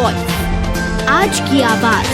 Voice, आज की आवाज।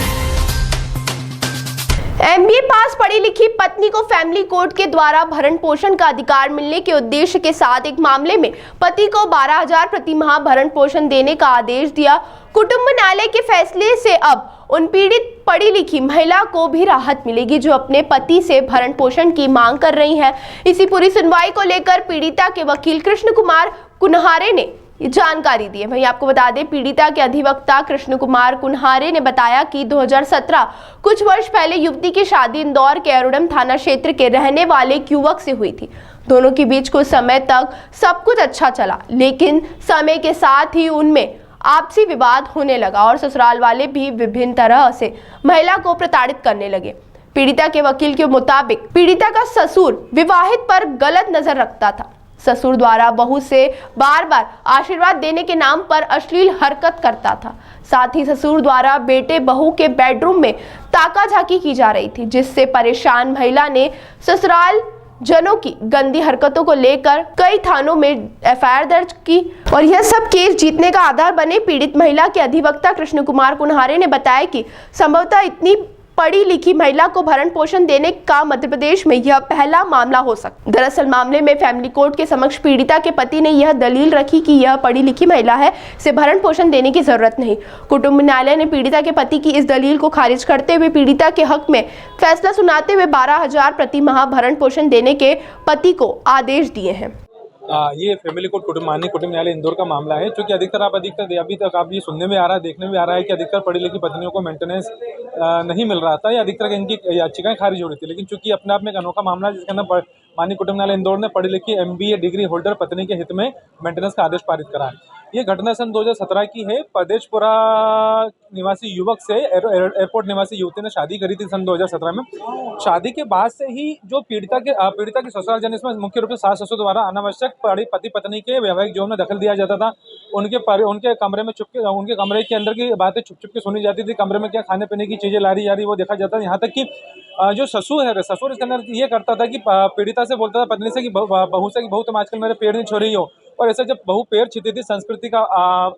एमबीए पास पढ़ी लिखी पत्नी को फैमिली कोर्ट के द्वारा भरण पोषण का अधिकार मिलने के उद्देश्य के साथ एक मामले में पति को 12,000 प्रति माह भरण पोषण देने का आदेश दिया। कुटुंब न्यायालय के फैसले से अब उन पीड़ित पढ़ी लिखी महिला को भी राहत मिलेगी जो अपने पति से भरण पोषण की मांग कर रही है। इसी पूरी सुनवाई को लेकर पीड़िता के वकील कृष्ण कुमार कुन्हारे ने जानकारी दी है। वहीं आपको बता दें, पीड़िता के अधिवक्ता कृष्ण कुमार कुन्हारे ने बताया कि 2017 कुछ वर्ष पहले युवती की शादी इंदौर के अरुणम थाना क्षेत्र के रहने वाले एक युवक से हुई थी। दोनों के बीच कुछ समय तक सब कुछ अच्छा चला, लेकिन समय के साथ ही उनमें आपसी विवाद होने लगा और ससुराल वाले भी विभिन्न तरह से महिला को प्रताड़ित करने लगे। पीड़िता के वकील के मुताबिक पीड़िता का ससुर विवाहित पर गलत नजर रखता था। ससुर द्वारा बहू से बार बार आशीर्वाद देने के नाम पर अश्लील हरकत करता था। साथ ही ससुर द्वारा बेटे बहू के बेडरूम में ताका-झाकी की जा रही थी, जिससे परेशान महिला ने ससुराल जनों की गंदी हरकतों को लेकर कई थानों में एफआईआर दर्ज की और यह सब केस जीतने का आधार बने। पीड़ित महिला के अधिवक्ता कृष्ण कुमार कुन्हारे ने बताया कि संभवतः इतनी पढ़ी लिखी महिला को भरण पोषण देने का मध्य प्रदेश में यह पहला मामला हो सकता। दरअसल मामले में फैमिली कोर्ट के समक्ष पीड़िता के पति ने यह दलील रखी कि यह पढ़ी लिखी महिला है, इसे भरण पोषण देने की जरूरत नहीं। कुटुंब न्यायालय ने पीड़िता के पति की इस दलील को खारिज करते हुए पीड़िता के हक में फैसला सुनाते हुए 12,000 प्रति माह भरण पोषण देने के पति को आदेश दिए हैं। ये फैमिली कोर्ट माननीय कुटुंब न्यायालय इंदौर का मामला है, क्योंकि अधिकतर अभी तक आप ये सुनने में आ रहा है, देखने में आ रहा है कि अधिकतर पढ़ी लिखी पत्नियों को मेंटेनेंस नहीं मिल रहा था या अधिकतर इनकी याचिकाएं खारिज हो रही थी। लेकिन चूंकि अपने आप में एक अनोखा मामला है जिसके अंदर माननीय कुटुंब न्यायालय इंदौर ने पढ़ी लिखी एमबीए डिग्री होल्डर पत्नी के हित में मेंटेनेंस का आदेश पारित करा है। ये घटना सन 2017 की है। परदेशपुरा निवासी युवक से एयरपोर्ट निवासी युवती ने शादी करी थी सन 2017 में। शादी के बाद से ही जो पीड़िता के ससुराल जन, इसमें मुख्य रूप से सास ससुर द्वारा अनावश्यक पति पत्नी के वैवाहिक जीवन में दखल दिया जाता था। उनके कमरे में उनके कमरे के अंदर की बातें छुप के सुनी जाती थी। कमरे में क्या खाने पीने की चीजें ला रही जा रही वो देखा जाता था। यहाँ तक कि जो ससुर इसके अंदर ये करता था कि पीड़िता से बोलता था पत्नी से कि बहू से कि बहू तुम आजकल मेरे पैर नहीं छू रही हो। और ऐसे जब बहू पैर छीती थी संस्कृति का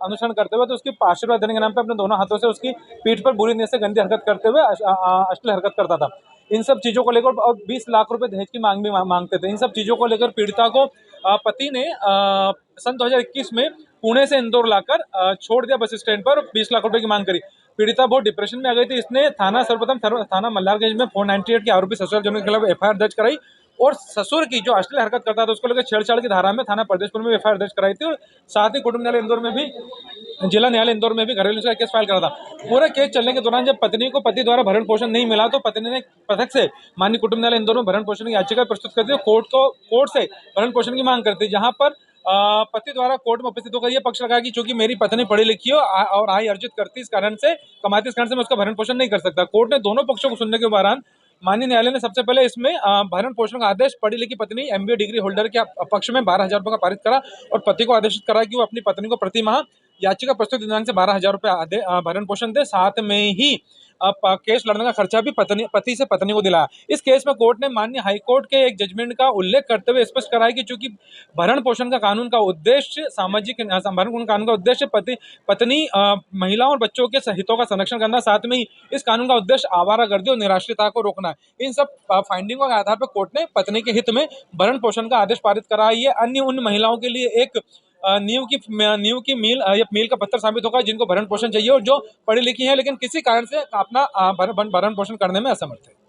अनुसरण करते हुए, तो उसकी आशीर्वाद देने के नाम पे अपने दोनों हाथों से उसकी पीठ पर बुरी नीयत से गंदी हरकत करते हुए अश्लील हरकत करता था। इन सब चीजों को लेकर और 20 लाख रुपए दहेज की मांग भी मांगते थे। इन सब चीजों को लेकर पीड़िता को पति ने सन 2021 में पुणे से इंदौर लाकर छोड़ दिया बस स्टैंड पर, 20 लाख रुपए की मांग करी। पीड़िता बहुत डिप्रेशन में आ गई थी। इसने सर्वप्रथम थाना मल्हारगंज में 498 के आरोपी ससुराल जनों के खिलाफ एफआईआर दर्ज कराई और ससुर की जो अश्लील हरकत करता था उसको लेकर छेड़छाड़ की धारा में थाना परदेशपुर में एफआईआर दर्ज कराई थी। और साथ ही कुटुंब न्यायालय इंदौर में भी, जिला न्यायालय इंदौर में भी घरेलू का केस फाइल करा था। पूरा केस चलने के दौरान जब पत्नी को पति द्वारा भरण पोषण नहीं मिला तो पत्नी ने पृथक से माननीय कुटुंब न्यायालय इंदौर में भरण पोषण की याचिका प्रस्तुत करती है। कोर्ट से भरण पोषण की मांग करती है, जहां पर पति द्वारा कोर्ट में उपस्थित होकर यह पक्ष लगाया कि चूंकि मेरी पत्नी पढ़ी लिखी हो और आय अर्जित करती, इस कारण से कमाती, इस कारण से मैं उसका भरण पोषण नहीं कर सकता। कोर्ट ने दोनों पक्षों को सुनने के दौरान माननीय न्यायालय ने सबसे पहले इसमें भरण पोषण का आदेश पढ़ी लिखी पत्नी एमबीए डिग्री होल्डर के पक्ष में 12,000 रुपये का पारित करा और पति को आदेशित करा कि वो अपनी पत्नी को प्रति माह याचिका प्रस्तुत दिनांक से 12,000 रुपये भरण पोषण दे। साथ में ही केस लड़ने का खर्चा भी पति से पत्नी को दिलाया। इस केस में कोर्ट ने माननीय हाईकोर्ट के एक जजमेंट का उल्लेख करते हुए स्पष्ट कराया कि चूंकि भरण पोषण का कानून का उद्देश्य सामाजिक भरण कानून का उद्देश्य पत्नी महिलाओं और बच्चों के हितों का संरक्षण करना, साथ में ही इस कानून का उद्देश्य आवारागर्दी और निराश्रितता को रोकना है। इन सब फाइंडिंगों के आधार पर कोर्ट ने पत्नी के हित में भरण पोषण का आदेश पारित करा। ये अन्य उन महिलाओं के लिए एक नींव की मील का पत्थर साबित होगा जिनको भरण पोषण चाहिए और जो पढ़ी लिखी है लेकिन किसी कारण से अपना भरण पोषण करने में असमर्थ है।